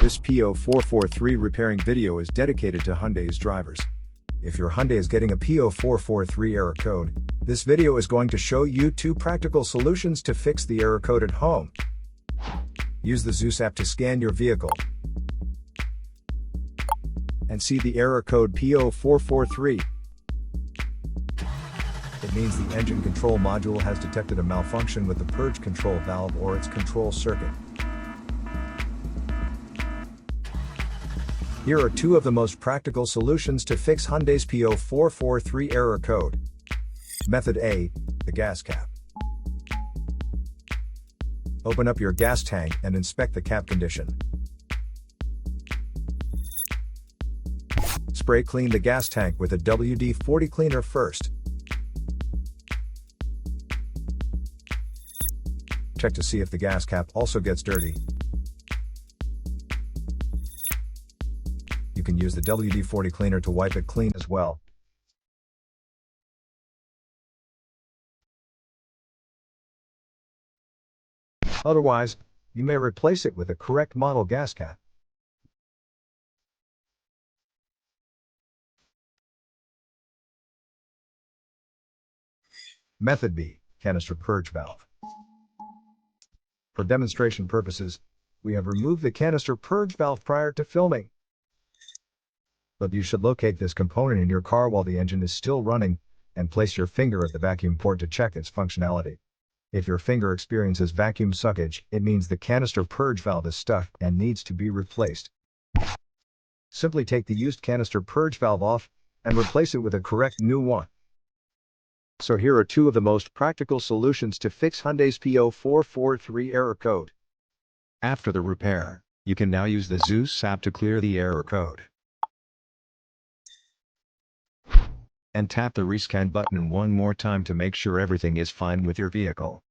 This P0443 repairing video is dedicated to Hyundai's drivers. If your Hyundai is getting a P0443 error code, this video is going to show you 2 practical solutions to fix the error code at home. Use the Zeus app to scan your vehicle and see the error code P0443. It means the engine control module has detected a malfunction with the purge control valve or its control circuit. Here are 2 of the most practical solutions to fix Hyundai's P0443 error code. Method A, the gas cap. Open up your gas tank and inspect the cap condition. Spray clean the gas tank with a WD-40 cleaner first. Check to see if the gas cap also gets dirty. You can use the WD-40 cleaner to wipe it clean as well. Otherwise, you may replace it with a correct model gas cap. Method B, Canister Purge Valve. For demonstration purposes, we have removed the canister purge valve prior to filming. But you should locate this component in your car while the engine is still running, and place your finger at the vacuum port to check its functionality. If your finger experiences vacuum suckage, it means the canister purge valve is stuck and needs to be replaced. Simply take the used canister purge valve off, and replace it with a correct new one. So here are 2 of the most practical solutions to fix Hyundai's P0443 error code. After the repair, you can now use the Zeus app to clear the error code. And tap the rescan button one more time to make sure everything is fine with your vehicle.